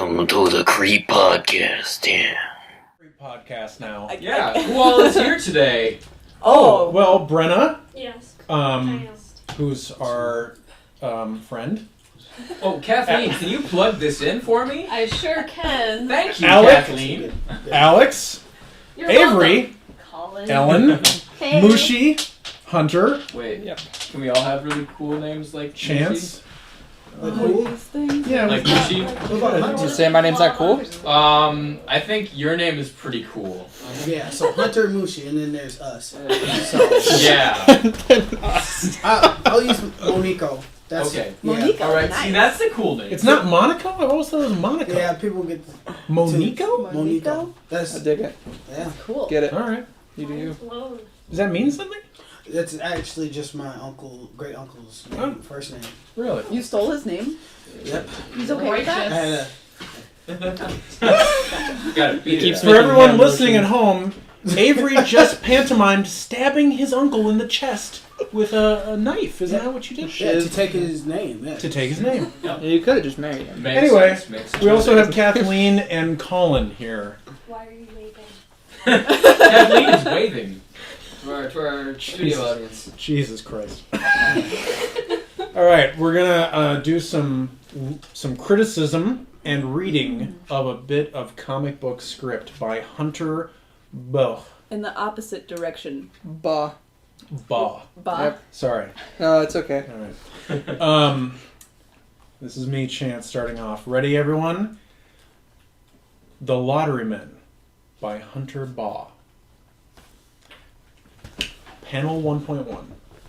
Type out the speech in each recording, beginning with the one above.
Welcome to the Creep Podcast. Yeah. Creep Podcast now. Yeah. Who all is here today? Oh, well, Brenna. Yes. Who's our friend. Oh, Kathleen, can you plug this in for me? I sure can. Thank you, Alex. Kathleen. Alex. You're Avery. welcome. Colin. Ellen. Hey. Mushi. Hunter. Wait, can we all have really cool names like Chance. Yeah, Like Mushi? Did you say my name's not cool? I think your name is pretty cool. Yeah, so Hunter and Mushi, and then there's us. So Yeah. I'll use Monico. That's, Okay. Yeah. Monico. Alright, Nice. see, that's the cool name. It's not Monaco? I always thought it was Monaco. Yeah, people get Monico? Monico. I That's dig it. yeah. Cool. Get it. Alright. You do you. Does that mean something? That's actually just my great uncle's name, first name. Really? You stole his name? Yep. He's okay with I that? had Gotta beat keeps it For up. everyone hand listening motion. at home, Avery just pantomimed stabbing his uncle in the chest with a knife. Isn't that what you did? to take his name. Yeah. To take his name. Yeah, you could have just married him. Makes Anyway, sense, makes sense. We also have Kathleen and Colin here. Why are you waving? Kathleen is waving. To our studio audience. Jesus Christ. All right, we're gonna do some criticism and reading of a bit of comic book script by Hunter Baugh. In the opposite direction. Baugh. Baugh. Bob. Sorry. No, it's okay. All right. This is me, Chance, starting off. Ready, everyone? The Lotterymen by Hunter Baugh. Panel 1.1.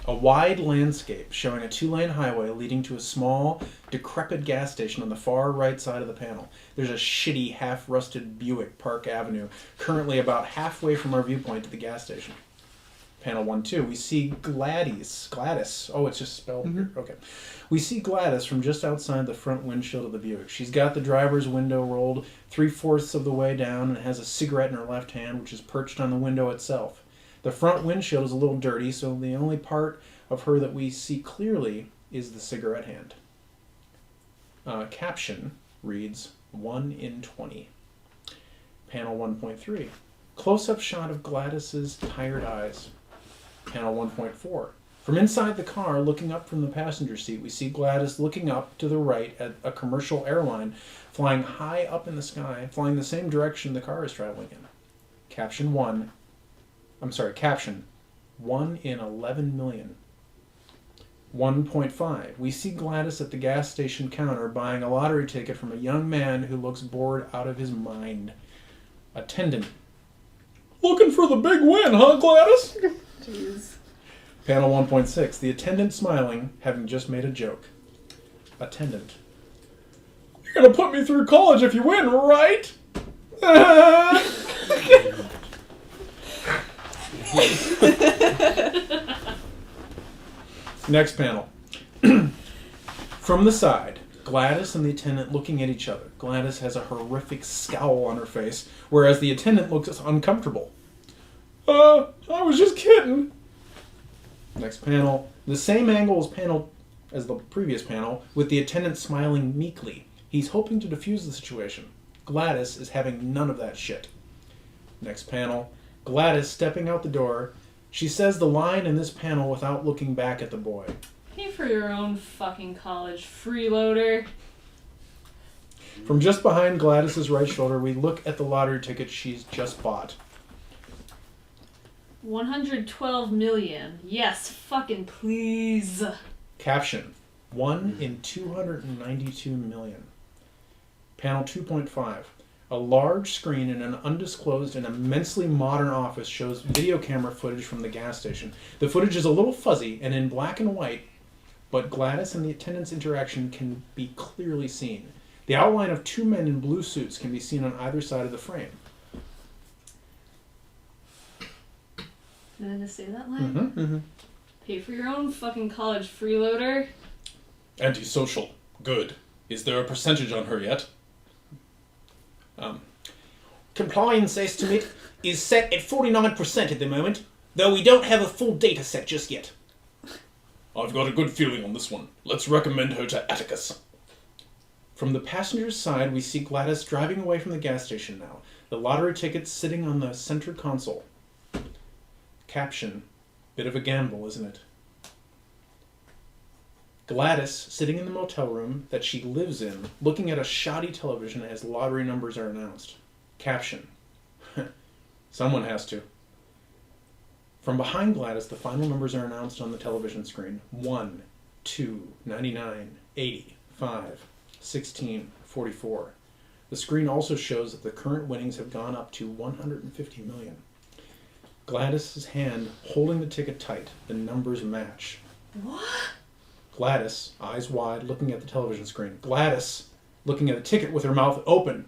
A wide landscape showing a 2-lane highway leading to a small, decrepit gas station on the far right side of the panel. There's a shitty, half-rusted Buick Park Avenue, currently about halfway from our viewpoint to the gas station. Panel 1-2. We see Gladys. Oh, it's just spelled here. Okay. We see Gladys from just outside the front windshield of the Buick. She's got the driver's window rolled 3/4 of the way down and has a cigarette in her left hand, which is perched on the window itself. The front windshield is a little dirty, so the only part of her that we see clearly is the cigarette hand. Caption reads, 1 in 20. Panel 1.3. Close-up shot of Gladys's tired eyes. Panel 1.4. From inside the car, looking up from the passenger seat, we see Gladys looking up to the right at a commercial airline flying high up in the sky, flying the same direction the car is traveling in. Caption 1 in 11 million. 1.5. We see Gladys at the gas station counter buying a lottery ticket from a young man who looks bored out of his mind. Attendant. Looking for the big win, huh, Gladys? Jeez. Panel 1.6. The attendant smiling, having just made a joke. Attendant. You're gonna put me through college if you win, right? Next panel. From the side, Gladys and the attendant looking at each other. Gladys has a horrific scowl on her face, whereas the attendant looks uncomfortable. I was just kidding. Next panel. The same angle as the previous panel, with the attendant smiling meekly. He's hoping to defuse the situation. Gladys is having none of that shit. Next panel. Gladys stepping out the door. She says the line in this panel without looking back at the boy. Pay for your own fucking college, freeloader. From just behind Gladys's right shoulder, we look at the lottery ticket she's just bought. 112 million. Yes, fucking please. Caption, 1 in 292 million. Panel 2.5. A large screen in an undisclosed and immensely modern office shows video camera footage from the gas station. The footage is a little fuzzy and in black and white, but Gladys and the attendant's interaction can be clearly seen. The outline of 2 men in blue suits can be seen on either side of the frame. Did I just say that line? Mm-hmm. Pay for your own fucking college, freeloader. Antisocial. Good. Is there a percentage on her yet? Compliance estimate is set at 49% at the moment, though we don't have a full data set just yet. I've got a good feeling on this one. Let's recommend her to Atticus. From the passenger's side, we see Gladys driving away from the gas station now. The lottery tickets sitting on the center console. Caption, bit of a gamble, isn't it? Gladys, sitting in the motel room that she lives in, looking at a shoddy television as lottery numbers are announced. Caption, someone has to. From behind Gladys, the final numbers are announced on the television screen. 1, 2, 99, 80, 5, 16, 44. The screen also shows that the current winnings have gone up to 150 million. Gladys's hand holding the ticket tight. The numbers match. What? Gladys, eyes wide, looking at the television screen. Gladys, looking at the ticket with her mouth open.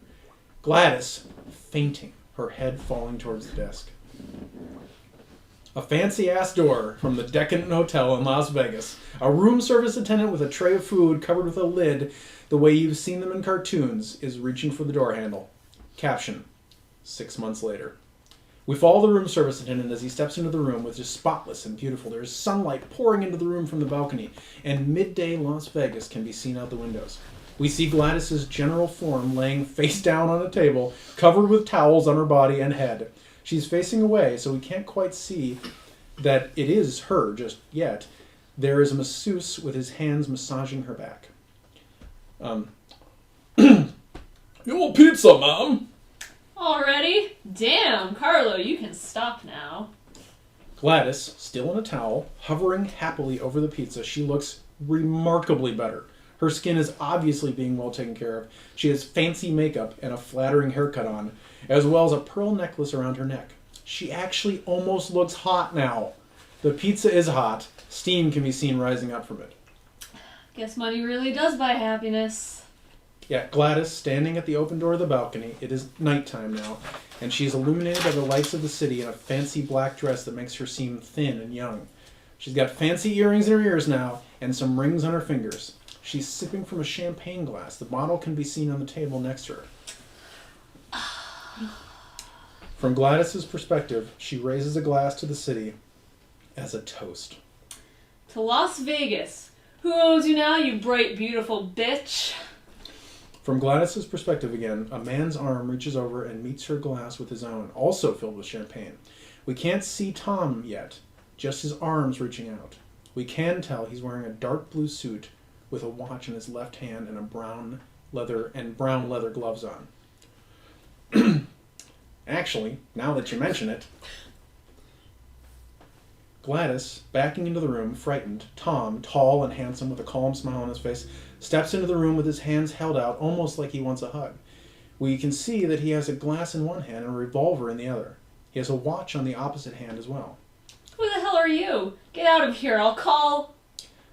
Gladys, fainting, her head falling towards the desk. A fancy-ass door from the decadent hotel in Las Vegas. A room service attendant with a tray of food covered with a lid, the way you've seen them in cartoons, is reaching for the door handle. Caption, 6 months later. We follow the room service attendant as he steps into the room, which is spotless and beautiful. There is sunlight pouring into the room from the balcony, and midday Las Vegas can be seen out the windows. We see Gladys's general form laying face down on a table, covered with towels on her body and head. She's facing away, so we can't quite see that it is her just yet. There is a masseuse with his hands massaging her back. Your pizza, Mom! Already? Damn, Carlo, you can stop now. Gladys, still in a towel, hovering happily over the pizza, she looks remarkably better. Her skin is obviously being well taken care of. She has fancy makeup and a flattering haircut on, as well as a pearl necklace around her neck. She actually almost looks hot now. The pizza is hot. Steam can be seen rising up from it. Guess money really does buy happiness. Yeah, Gladys, standing at the open door of the balcony. It is nighttime now, and she is illuminated by the lights of the city in a fancy black dress that makes her seem thin and young. She's got fancy earrings in her ears now, and some rings on her fingers. She's sipping from a champagne glass. The bottle can be seen on the table next to her. From Gladys's perspective, she raises a glass to the city as a toast. To Las Vegas. Who owns you now, you bright, beautiful bitch? From Gladys's perspective again, a man's arm reaches over and meets her glass with his own, also filled with champagne. We can't see Tom yet, just his arms reaching out. We can tell he's wearing a dark blue suit with a watch in his left hand and brown leather gloves on. Actually, now that you mention it, Gladys, backing into the room, frightened, Tom, tall and handsome with a calm smile on his face, steps into the room with his hands held out, almost like he wants a hug. We can see that he has a glass in one hand and a revolver in the other. He has a watch on the opposite hand as well. Who the hell are you? Get out of here, I'll call...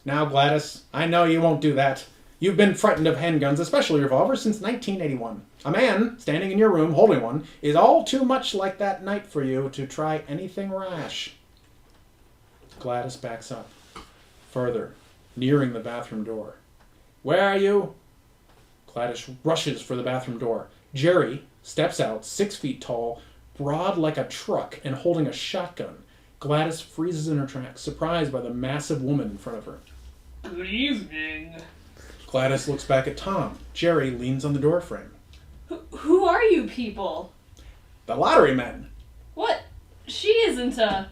Now, Gladys, I know you won't do that. You've been frightened of handguns, especially revolvers, since 1981. A man, standing in your room, holding one, is all too much like that night for you to try anything rash. Gladys backs up. Further, nearing the bathroom door. Where are you? Gladys rushes for the bathroom door. Jerry steps out, 6 feet tall, broad like a truck, and holding a shotgun. Gladys freezes in her tracks, surprised by the massive woman in front of her. Good evening. Gladys looks back at Tom. Jerry leans on the doorframe. Who are you people? The Lotterymen! What? She isn't a...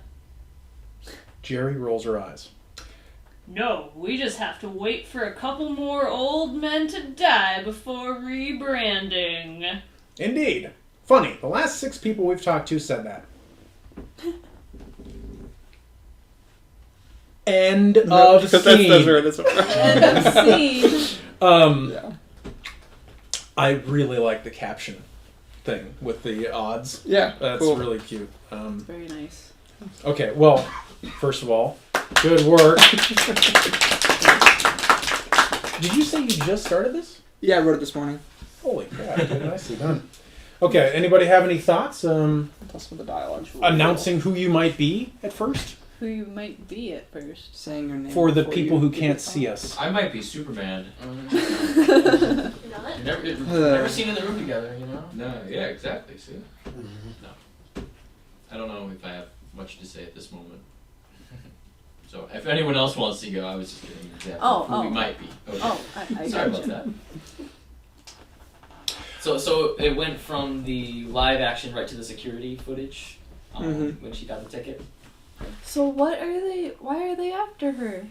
Jerry rolls her eyes. No, we just have to wait for a couple more old men to die before rebranding. Indeed. Funny, the last 6 people we've talked to said that. End of scene. That's where it is. End of scene. Yeah. I really like the caption thing with the odds. Yeah, That's cool. really cute. Very nice. Okay, well, first of all, good work. Did you say you just started this? Yeah, I wrote it this morning. Holy crap, dude, nicely done. Okay, anybody have any thoughts? Plus with the dialogue. Announcing who you might be at first? Who you might be at first. Saying your name. For the before people you who give can't it see out. us. I might be Superman. You've never seen in the room together, you know? No, yeah, exactly. See? No. I don't know if I have much to say at this moment. So, if anyone else wants to go, I was just kidding. Exactly who we might be. Okay. Oh, I Sorry got about you. that. So it went from the live action right to the security footage when she got the ticket. So what are they? Why are they after her?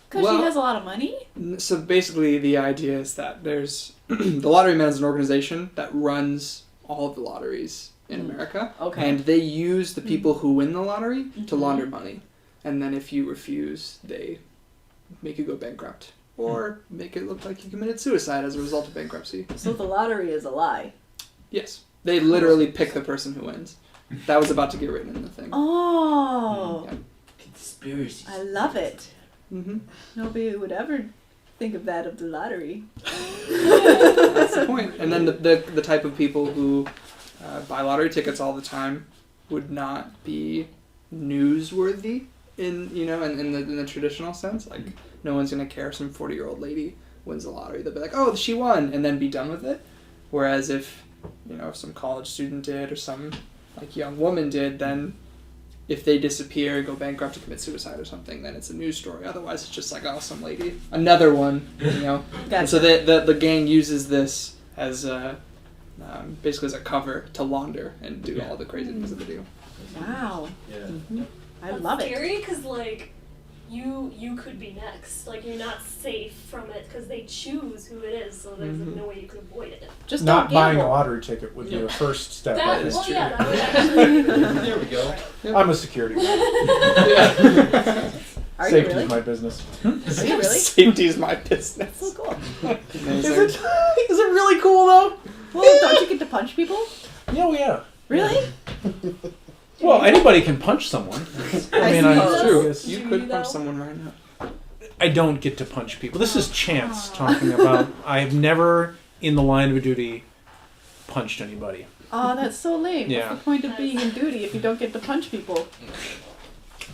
Because Well- she has a lot of money. So basically, the idea is that there's the Lotterymen is an organization that runs all of the lotteries in America, Okay. and they use the people who win the lottery to launder money, and then if you refuse, they make you go bankrupt or make it look like you committed suicide as a result of bankruptcy. So the lottery is a lie. Yes, they literally pick the person who wins. That was about to get written in the thing. Oh, Yeah. Conspiracy. I love it. Mm-hmm. Nobody would ever think of that of the lottery. That's the point. And then the type of people who buy lottery tickets all the time would not be newsworthy in the traditional sense. Like no one's gonna care if some 40-year-old lady wins the lottery. They'll be like, oh, she won, and then be done with it. Whereas if some college student did or some like young woman did, then if they disappear, go bankrupt, or commit suicide or something, then it's a news story. Otherwise, it's just like, oh, some lady, another one, And so the gang uses this as basically as a cover to launder and do all the crazy things that they do. Wow, Yeah. I love it. Scary because like you could be next. Like you're not safe from it because they choose who it is. So there's like, no way you can avoid it. Just Not don't buying a gamble. lottery ticket would be a first step. That in well, history. yeah, that would actually. There we go. I'm a security guard. Are you Safety really? is my business. Are you really? Safety is my business. So cool. Is it really cool though? Well, don't you get to punch people? Yeah. Really? Well, anybody can punch someone. I mean, suppose. it's True. true. Yes. You could punch someone right now. I don't get to punch people. This is chance talking about. I've never, in the line of duty, punched anybody. Oh, that's so lame. Yeah. What's the point of being in duty if you don't get to punch people?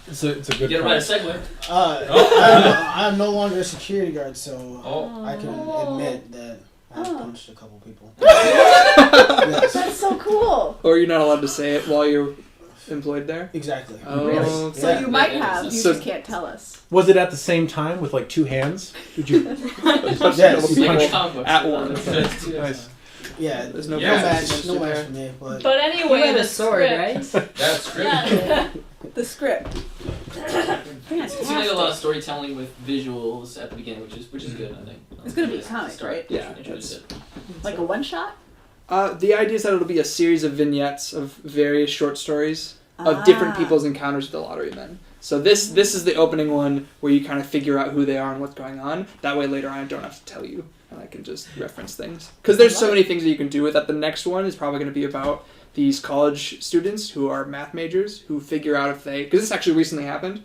It's a good Get it right, a point. segue. I'm no longer a security guard, so Oh. I can admit that I've punched a couple people. That's so cool. Or you're not allowed to say it while you're employed there? Exactly. Oh, Really? okay. So Yeah. you might Yeah. have. You So- just can't tell us. Was it at the same time with like two hands? Did you? Yes. You Like punched- comic books. at once. Nice. Yeah, There's no Yeah. match. no match for me, but But anyway, You had the a sword, script. right? That's great. Yeah. The script. It seems like a lot of storytelling with visuals at the beginning, which is good, I think. It's gonna be Just comic, start- right? Yeah, introduce it. Like a one shot? The idea is that it'll be a series of vignettes of various short stories of different people's encounters with the Lotterymen. So this is the opening one where you kind of figure out who they are and what's going on. That way later on I don't have to tell you and I can just reference things. Because there's so many things that you can do with that. The next one is probably going to be about these college students who are math majors who figure out if they... Because this actually recently happened.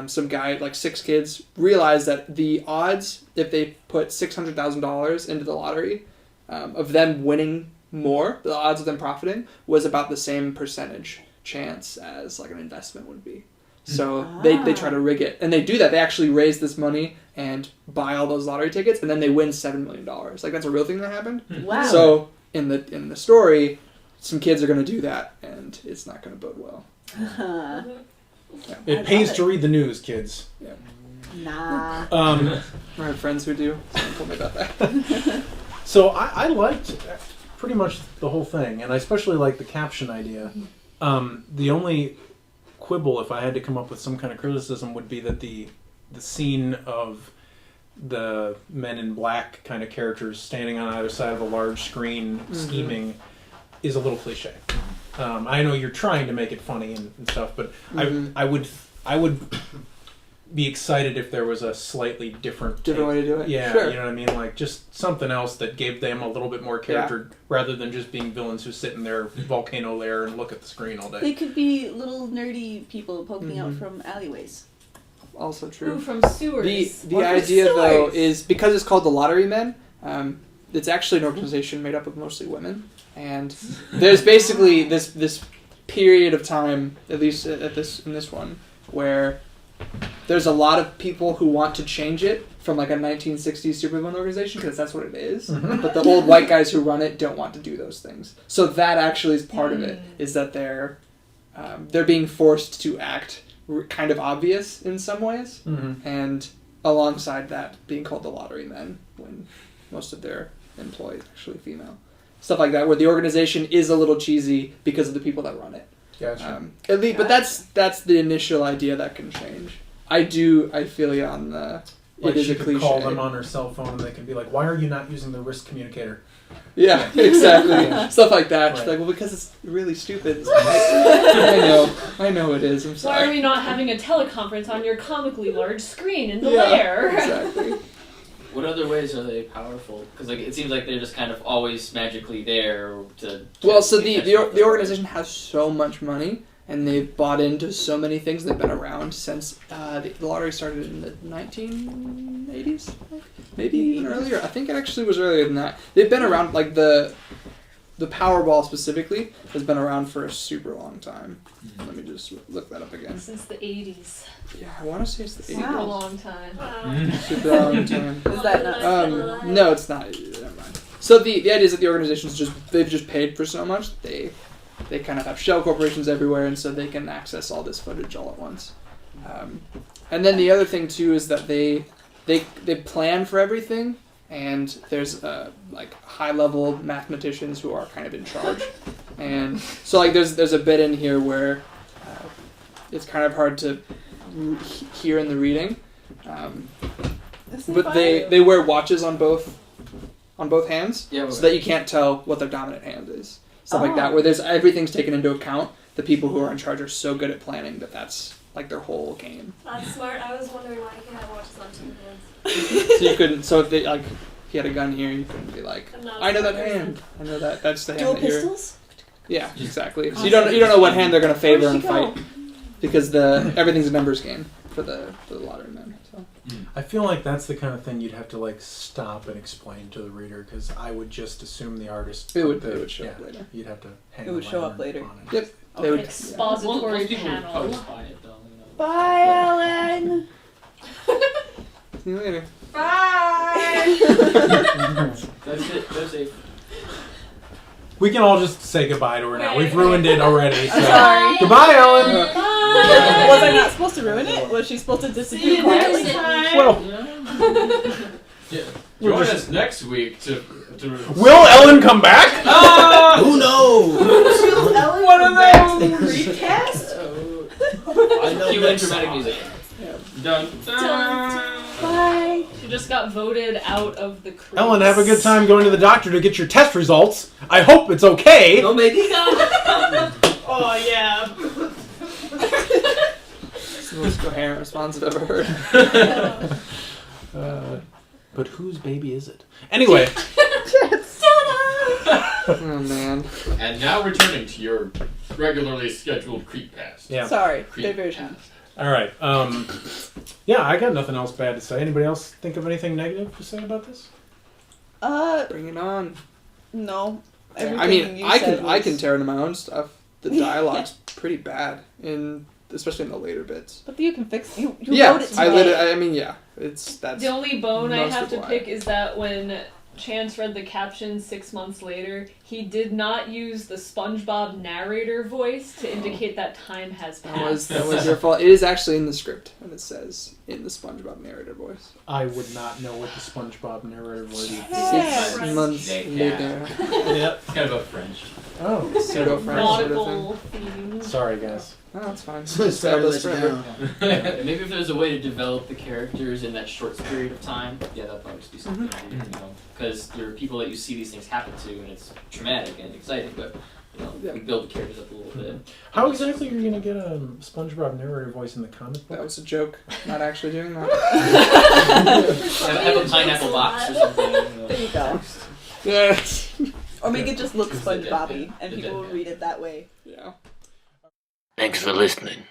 Some guy, like 6 kids, realized that the odds, if they put $600,000 into the lottery, of them winning more, the odds of them profiting, was about the same percentage chance as like an investment would be. So they try to rig it. And they do that. They actually raise this money and buy all those lottery tickets, and then they win $7 million. Like, that's a real thing that happened. Wow. So in the story, some kids are going to do that, and it's not going to bode well. I It pays love to read the news, kids. Nah. I have friends who do. Someone told me about that. So I liked pretty much the whole thing, and I especially like the caption idea. The only quibble, if I had to come up with some kind of criticism, would be that the scene of the Men in Black kind of characters standing on either side of a large screen scheming is a little cliche. I know you're trying to make it funny and stuff, but I would be excited if there was a slightly different way to do it. Yeah, Sure. you know what I mean? Like, just something else that gave them a little bit more character, rather than just being villains who sit in their volcano lair and look at the screen all day. They could be little nerdy people poking out from alleyways. Also true. Ooh, from sewers. The idea, though, is because it's called the Lotterymen, it's actually an organization made up of mostly women. And there's basically this period of time, at least in this one, where there's a lot of people who want to change it from like a 1960s supervillain organization, because that's what it is. But the old white guys who run it don't want to do those things. So that actually is part of it, is that they're being forced to act kind of obvious in some ways, and alongside that being called the Lotterymen when most of their employee is actually female. Stuff like that, where the organization is a little cheesy because of the people that run it. Gotcha. At least, but that's the initial idea that can change. I feel you on the. Like it is she a could cliche. call them on her cell phone and they can be like, "Why are you not using the risk communicator?" Yeah, exactly. Stuff like that. She's Right. like, well, because it's really stupid. It's like, I know it is. I'm Why are sorry. we not having a teleconference on your comically large screen in the Yeah, lair? exactly. What other ways are they powerful? Because like it seems like they're just kind of always magically there to. Well, so catch the up with organization has so much money, and they've bought into so many things. They've been around since the lottery started in the 1980s, maybe even earlier. I think it actually was earlier than that. They've been around, like the Powerball specifically has been around for a super long time. Let me just look that up again. Since the 80s. Yeah, I want to say it's the 80s. Super long time. Super long time. Is that not? No, it's not. Never mind. So the idea is that the organization's they've just paid for so much. They kind of have shell corporations everywhere, and so they can access all this footage all at once. And then the other thing too is that they plan for everything, and there's like high level mathematicians who are kind of in charge. And so like there's a bit in here where it's kind of hard to hear in the reading, but they wear watches on both hands, so that you can't tell what their dominant hand is. Stuff like that, where there's everything's taken into account. The people who are in charge are so good at planning that's like their whole game. That's smart. I was wondering why you can have watches on two hands. So you couldn't. So if they like, if you had a gun here, you couldn't be like, I'm not I know a that smart person. hand. I know that. That's the hand Dual that you're. pistols? Yeah, exactly. So you don't know what hand they're gonna favor and fight, because everything's a numbers game for the Lotterymen. So. I feel like that's the kind of thing you'd have to like stop and explain to the reader, because I would just assume the artist. It would show up later. You'd have to hang. It would a show up lantern later. on it. Yep. They would. Expository Most people would panel. post by it though. You know. Bye, Ellen. See you later. Bye. That's it. Go safe. We can all just say goodbye to her now. We've ruined it already. So. I'm sorry. Goodbye, Ellen. Was I not supposed to ruin it? Was she supposed to disappear quietly? Well, Yeah. Join us next week to will Ellen come back? Who knows? One of those recast? I know Cue in that dramatic song. music. Dun, dun. Bye. She just got voted out of the crew. Ellen, have a good time going to the doctor to get your test results. I hope it's okay. Don't make it. Oh, yeah. It's the most coherent response I've ever heard. But whose baby is it? Anyway. Oh man. And now returning to your regularly scheduled creepcast. Yeah. Sorry, diversion. All right. Yeah, I got nothing else bad to say. Anybody else think of anything negative to say about this? Bring it on. No. I Everything mean, you I said can was- tear into my own stuff. The dialogue's pretty bad especially in the later bits. But you can fix. You Yeah, wrote it today. I mean, yeah, that's The only bone I most have of to why. pick is that when Chance read the caption 6 months later, he did not use the SpongeBob narrator voice to indicate that time has passed. That was your fault. It is actually in the script, and it says in the SpongeBob narrator voice. I would not know what the SpongeBob narrator word is. Yeah. 6 months later. Yep. Kind of a French. Oh. Pseudo French sort of Nautical thing. themes. Sorry, guys. No, that's fine. Sorry Sell to this let you forever. down. Maybe if there's a way to develop the characters in that short period of time, yeah, that'd probably just be something to do, you know, because there are people that you see these things happen to, and it's traumatic and exciting, but you know, Yeah. we build the characters up a little bit. How exactly are you going to get a SpongeBob narrator voice in the comic book? That was a joke. Not actually doing that. Have a pineapple box or something. You know. There you go. Yes. Or make it just look It's the SpongeBob-y, deadpan. and The people will deadpan. read it that way. Yeah. Thanks for listening.